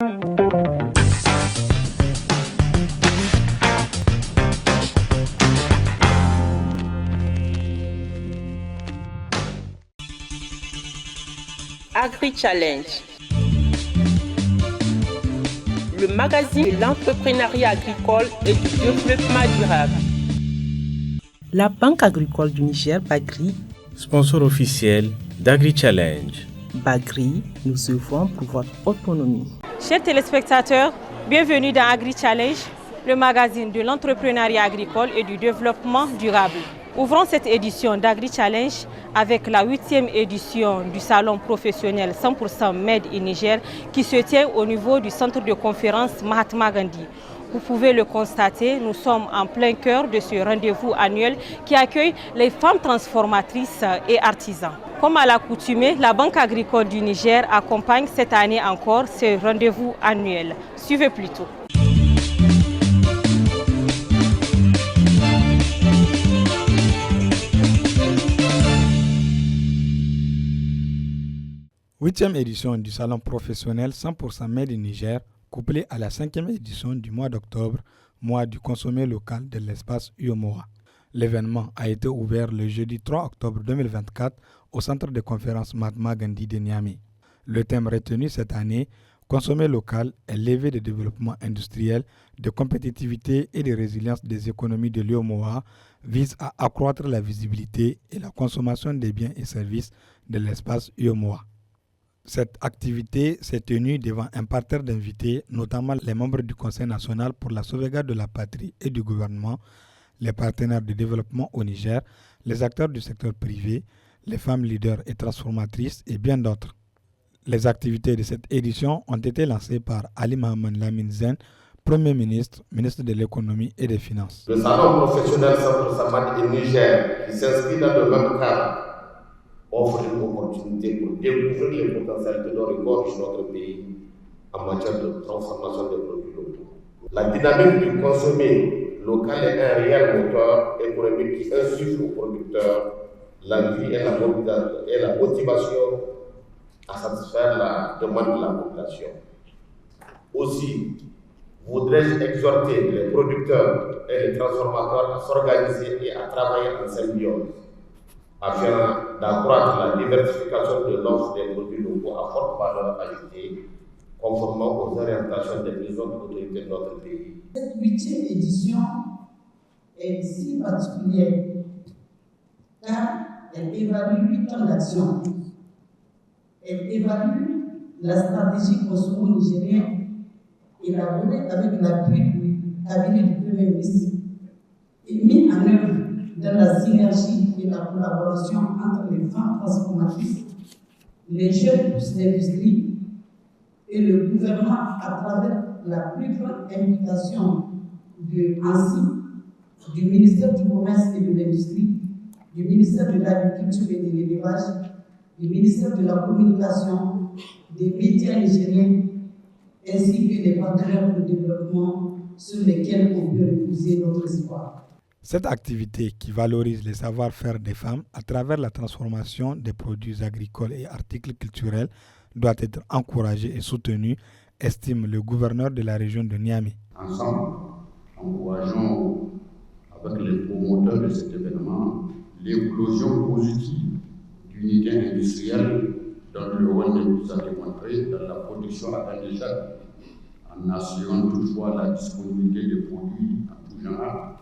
Agri-Challenge, le magazine de l'entrepreneuriat agricole et du développement durable. La Banque agricole du Niger, Bagri, sponsor officiel d'Agri-Challenge. Bagri, nous œuvrons pour votre autonomie. Chers téléspectateurs, bienvenue dans Agri-Challenge, le magazine de l'entrepreneuriat agricole et du développement durable. Ouvrons cette édition d'Agri-Challenge avec la 8e édition du salon professionnel 100% Made in Niger qui se tient au niveau du centre de conférence Mahatma Gandhi. Vous pouvez le constater, nous sommes en plein cœur de ce rendez-vous annuel qui accueille les femmes transformatrices et artisans. Comme à l'accoutumée, la Banque agricole du Niger accompagne cette année encore ce rendez-vous annuel. Suivez plutôt. Huitième édition du salon professionnel 100% Made in Niger, couplée à la 5e édition du mois d'octobre, mois du consommé local de l'espace UOMOA. L'événement a été ouvert le jeudi 3 octobre 2024 au centre de conférence Mahatma Gandhi de Niamey. Le thème retenu cette année, consommer local et levier de développement industriel, de compétitivité et de résilience des économies de l'UOMOA, vise à accroître la visibilité et la consommation des biens et services de l'espace UOMOA. Cette activité s'est tenue devant un parterre d'invités, notamment les membres du Conseil national pour la sauvegarde de la patrie et du gouvernement, les partenaires de développement au Niger, les acteurs du secteur privé, les femmes leaders et transformatrices et bien d'autres. Les activités de cette édition ont été lancées par Ali Mohamed Lamine Zen, Premier ministre, ministre de l'économie et des finances. Le salon professionnel 100% Made in Niger, qui s'inscrit dans le même cadre, offre une opportunité pour découvrir les potentialités non records de notre pays en matière de transformation des produits locaux. La dynamique du consommé local est un réel moteur économique qui insuffle aux producteurs l'envie et la motivation à satisfaire la demande de la population. Aussi, voudrais-je exhorter les producteurs et les transformateurs à s'organiser et à travailler en symbiose afin d'accroître la diversification de l'offre des produits locaux à forte valeur ajoutée, conformément aux orientations des plus hautes autorités de notre pays. Cette 8e édition est si particulière car elle évalue 8 ans d'action. Elle évalue la stratégie consomo-nigérienne élaborée avec l'appui du cabinet du Premier ministre et mise en œuvre dans la synergie et la collaboration entre les femmes transformatrices, les jeunes pousses d'industrie et le gouvernement à travers la plus grande implication de ANSI, du ministère du Commerce et de l'Industrie, du ministère de l'Agriculture et de l'Élevage, du ministère de la Communication, des médias nigériens, ainsi que des partenaires de développement sur lesquels on peut reposer notre espoir. Cette activité qui valorise les savoir-faire des femmes à travers la transformation des produits agricoles et articles culturels doit être encouragée et soutenue, estime le gouverneur de la région de Niamey. Ensemble, encourageons avec les promoteurs de cet événement l'éclosion positive d'unités industrielles dont le rôle nous a démontré dans la production à grande échelle, en assurant toutefois la disponibilité des produits en tout genre,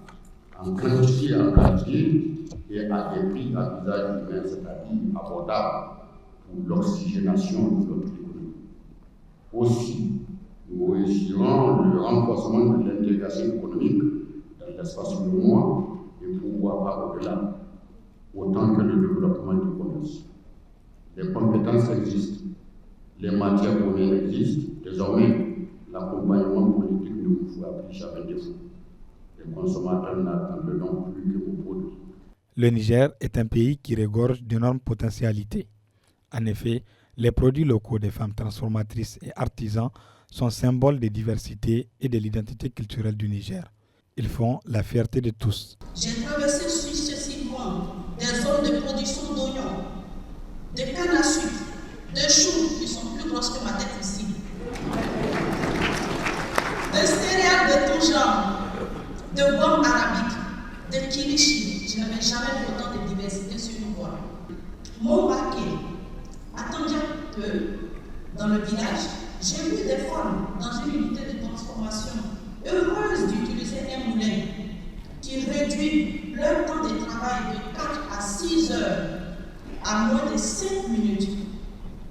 en quantité et en qualité et à des prix à usage humain, c'est-à-dire abordables pour l'oxygénation de notre économie. Aussi, nous réussirons le renforcement de l'intégration économique dans l'espace UOMOA et pourquoi pas au-delà, autant que le développement du commerce. Les compétences existent, les matières premières existent, désormais l'accompagnement politique ne vous fera plus jamais défaut. Les consommateurs n'attendent donc plus que vos produits. Le Niger est un pays qui regorge d'énormes potentialités. En effet, les produits locaux des femmes transformatrices et artisans sont symboles de diversité et de l'identité culturelle du Niger. Ils font la fierté de tous. J'ai traversé successivement des zones de production d'oignons, de canne à sucre, de choux qui sont plus grosses que ma tête ici. de céréales de tout genre, de gomme arabique, de kirishi. Je n'avais jamais vu autant de diversité sur une voie. Mon paquet, attendez un peu, dans le village, j'ai vu des femmes dans une unité de transformation heureuses d'utiliser un moulin qui réduit leur temps de travail de 4 à 6 heures à moins de 5 minutes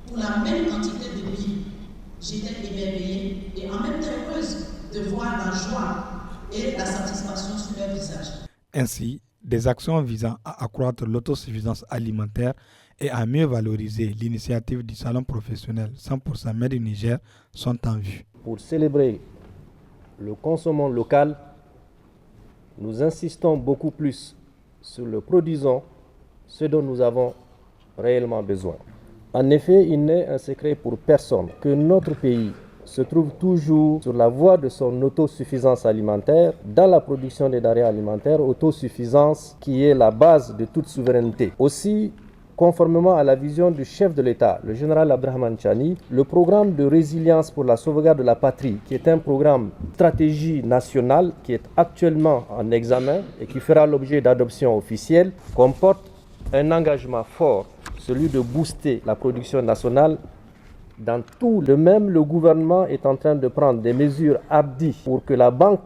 pour la même quantité de billes. J'étais émerveillée et en même temps heureuse de voir la joie et la satisfaction sur leur visage. Ainsi, des actions visant à accroître l'autosuffisance alimentaire et à mieux valoriser l'initiative du salon professionnel 100% Made in Niger sont en vue. Pour célébrer le consommant local, nous insistons beaucoup plus sur le produisant, ce dont nous avons réellement besoin. En effet, il n'est un secret pour personne que notre pays se trouve toujours sur la voie de son autosuffisance alimentaire dans la production des denrées alimentaires, autosuffisance qui est la base de toute souveraineté. Aussi, conformément à la vision du chef de l'État, le général Abdrahmane Tchani, le programme de résilience pour la sauvegarde de la patrie, qui est un programme stratégie nationale qui est actuellement en examen et qui fera l'objet d'adoption officielle, comporte un engagement fort, celui de booster la production nationale dans tout. De même, le gouvernement est en train de prendre des mesures hardies pour que la Banque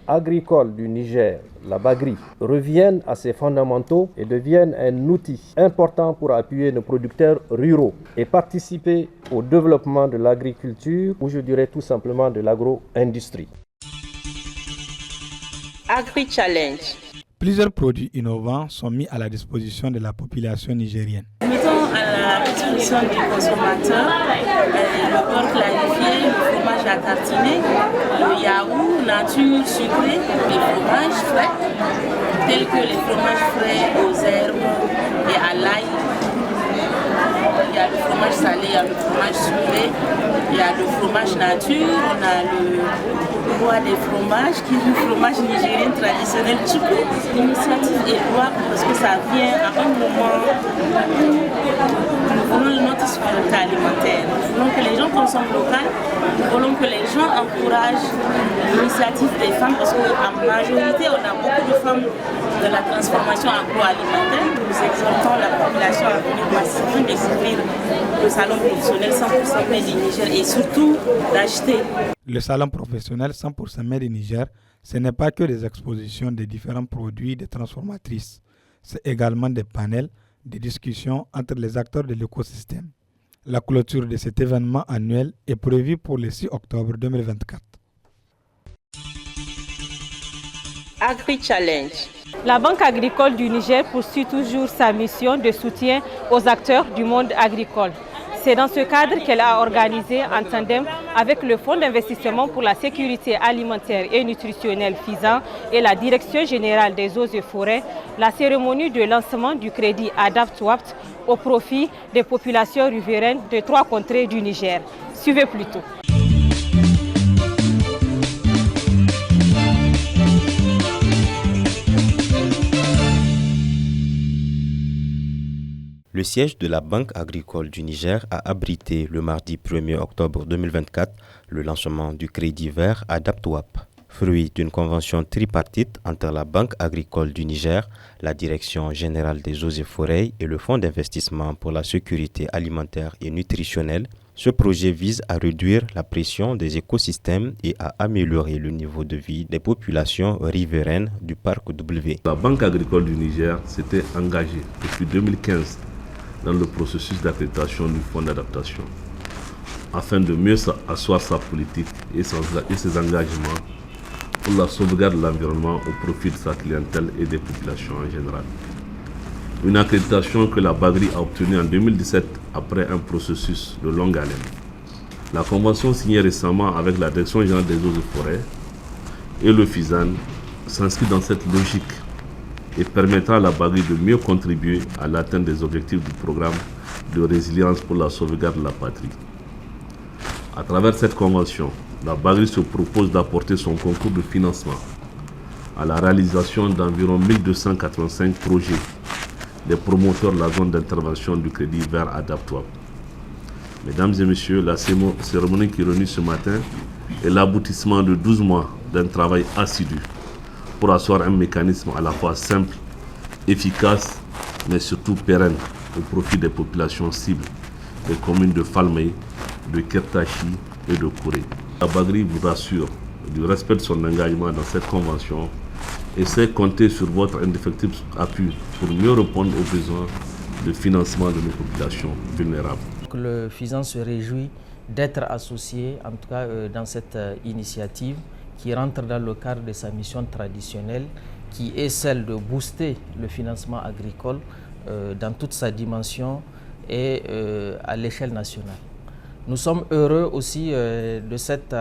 agricole du Niger, la BAGRI, revienne à ses fondamentaux et devienne un outil important pour appuyer nos producteurs ruraux et participer au développement de l'agriculture, ou je dirais tout simplement de l'agro-industrie. Agri-Challenge. Plusieurs produits innovants sont mis à la disposition de la population nigérienne. Mettons à la disposition du consommateur le beurre clarifié, le fromage à tartiner, le yaourt nature sucré, les fromages frais, tels que les fromages frais aux herbes et à l'ail. Il y a le fromage salé, il y a le fromage sucré, il y a le fromage nature, on a le roi des fromages qui est le fromage nigérien traditionnel Tchoukou. L'initiative est louable parce que ça vient à un moment où nous voulons notre souveraineté alimentaire. Nous voulons que les gens consomment local, nous voulons que les gens encouragent l'initiative des femmes parce qu'en majorité on a beaucoup de femmes de la transformation agroalimentaire. Nous exhortons la population à venir massivement découvrir le salon professionnel 100% Made in Niger et surtout d'acheter. Le salon professionnel 100% Made in Niger, ce n'est pas que des expositions de différents produits des transformatrices. C'est également des panels, des discussions entre les acteurs de l'écosystème. La clôture de cet événement annuel est prévue pour le 6 octobre 2024. Agri-Challenge. La Banque agricole du Niger poursuit toujours sa mission de soutien aux acteurs du monde agricole. C'est dans ce cadre qu'elle a organisé en tandem avec le Fonds d'investissement pour la sécurité alimentaire et nutritionnelle FISAN et la Direction générale des eaux et forêts la cérémonie de lancement du crédit ADAPT-WAPT au profit des populations riveraines de 3 contrées du Niger. Suivez plutôt. Le siège de la Banque agricole du Niger a abrité le mardi 1er octobre 2024 le lancement du crédit vert ADAPT-WAP, fruit d'une convention tripartite entre la Banque agricole du Niger, la Direction générale des eaux et forêts et le Fonds d'investissement pour la sécurité alimentaire et nutritionnelle. Ce projet vise à réduire la pression des écosystèmes et à améliorer le niveau de vie des populations riveraines du parc W. La Banque agricole du Niger s'était engagée depuis 2015 dans le processus d'accréditation du fonds d'adaptation, afin de mieux asseoir sa politique et ses engagements pour la sauvegarde de l'environnement au profit de sa clientèle et des populations en général. Une accréditation que la BAGRI a obtenue en 2017 après un processus de longue haleine. La convention signée récemment avec la Direction générale des eaux et forêts et le FISAN s'inscrit dans cette logique et permettra à la BAGRI de mieux contribuer à l'atteinte des objectifs du programme de résilience pour la sauvegarde de la patrie. À travers cette convention, la BAGRI se propose d'apporter son concours de financement à la réalisation d'environ 1285 projets des promoteurs de la zone d'intervention du crédit vert ADAPT-WAP. Mesdames et messieurs, la cérémonie qui réunit ce matin est l'aboutissement de 12 mois d'un travail assidu pour asseoir un mécanisme à la fois simple, efficace, mais surtout pérenne au profit des populations cibles, des communes de Falmey, de Kertachi et de Kouré. La Bagri vous assure du respect de son engagement dans cette convention et sait compter sur votre indéfectible appui pour mieux répondre aux besoins de financement de nos populations vulnérables. Le FISAN se réjouit d'être associé, en tout cas dans cette initiative qui rentre dans le cadre de sa mission traditionnelle, qui est celle de booster le financement agricole dans toute sa dimension et à l'échelle nationale. Nous sommes heureux aussi de cette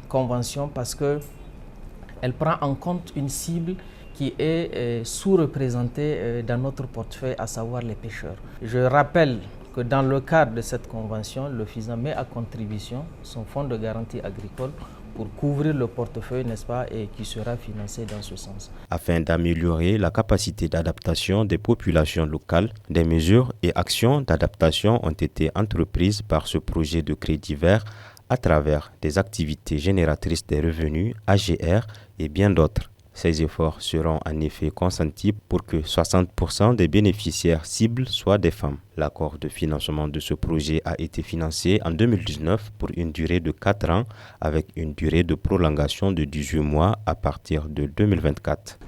convention parce qu'elle prend en compte une cible qui est sous-représentée dans notre portefeuille, à savoir les pêcheurs. Je rappelle que dans le cadre de cette convention, le FISAN met à contribution son fonds de garantie agricole pour couvrir le portefeuille, n'est-ce pas, et qui sera financé dans ce sens. Afin d'améliorer la capacité d'adaptation des populations locales, des mesures et actions d'adaptation ont été entreprises par ce projet de crédit vert à travers des activités génératrices des revenus, AGR et bien d'autres. Ces efforts seront en effet consentis pour que 60% des bénéficiaires cibles soient des femmes. L'accord de financement de ce projet a été financé en 2019 pour une durée de 4 ans avec une durée de prolongation de 18 mois à partir de 2024.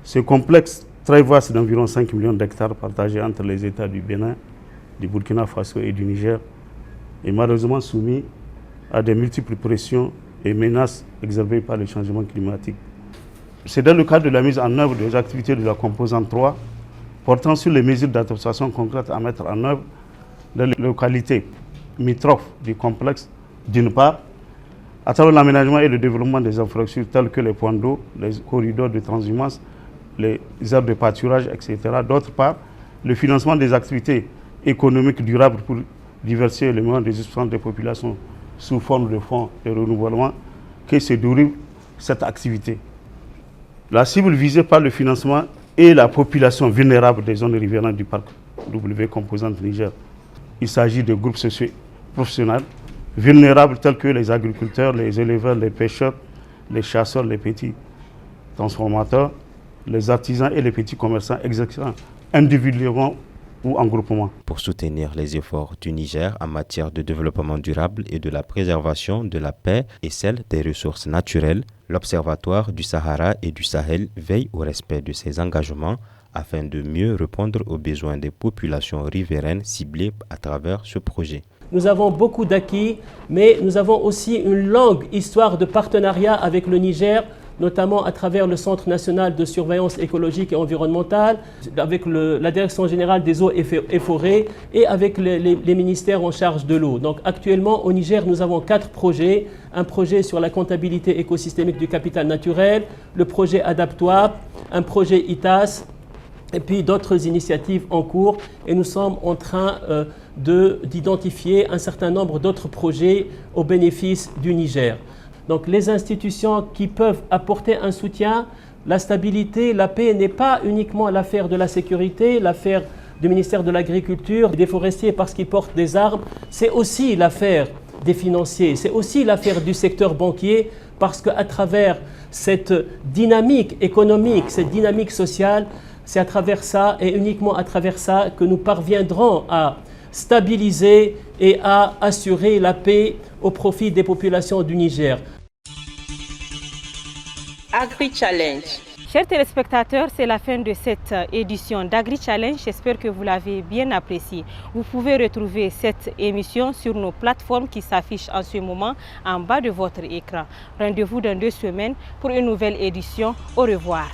Ce complexe très vaste d'environ 5 millions d'hectares partagés entre les États du Bénin, du Burkina Faso et du Niger est malheureusement soumis à des multiples pressions et menaces exercées par le changement climatique. C'est dans le cadre de la mise en œuvre des activités de la composante 3 portant sur les mesures d'adaptation concrètes à mettre en œuvre dans les localités limitrophes du complexe, d'une part, à travers l'aménagement et le développement des infrastructures telles que les points d'eau, les corridors de transhumance, les aires de pâturage, etc. D'autre part, le financement des activités économiques durables pour diversifier les moyens de gestion des populations sous forme de fonds de renouvellement que se déroule cette activité. La cible visée par le financement est la population vulnérable des zones riveraines du parc W composante Niger. Il s'agit de groupes socio-professionnels vulnérables tels que les agriculteurs, les éleveurs, les pêcheurs, les chasseurs, les petits transformateurs, les artisans et les petits commerçants exerçant individuellement ou en groupement. Pour soutenir les efforts du Niger en matière de développement durable et de la préservation de la paix et celle des ressources naturelles, l'Observatoire du Sahara et du Sahel veille au respect de ses engagements afin de mieux répondre aux besoins des populations riveraines ciblées à travers ce projet. Nous avons beaucoup d'acquis, mais nous avons aussi une longue histoire de partenariat avec le Niger, notamment à travers le Centre national de surveillance écologique et environnementale, avec la Direction générale des eaux et forêts et avec les ministères en charge de l'eau. Donc actuellement au Niger, nous avons 4 projets. Un projet sur la comptabilité écosystémique du capital naturel, le projet ADAPTWAP, un projet ITAS, et puis d'autres initiatives en cours. Et nous sommes en train d'identifier un certain nombre d'autres projets au bénéfice du Niger. Donc les institutions qui peuvent apporter un soutien, la stabilité, la paix n'est pas uniquement l'affaire de la sécurité, l'affaire du ministère de l'Agriculture, des forestiers parce qu'ils portent des armes, c'est aussi l'affaire des financiers, c'est aussi l'affaire du secteur banquier parce qu'à travers cette dynamique économique, cette dynamique sociale, c'est à travers ça et uniquement à travers ça que nous parviendrons à stabiliser et à assurer la paix au profit des populations du Niger. Agri-Challenge. Chers téléspectateurs, c'est la fin de cette édition d'Agri-Challenge. J'espère que vous l'avez bien apprécié. Vous pouvez retrouver cette émission sur nos plateformes qui s'affichent en ce moment en bas de votre écran. Rendez-vous dans 2 semaines pour une nouvelle édition. Au revoir.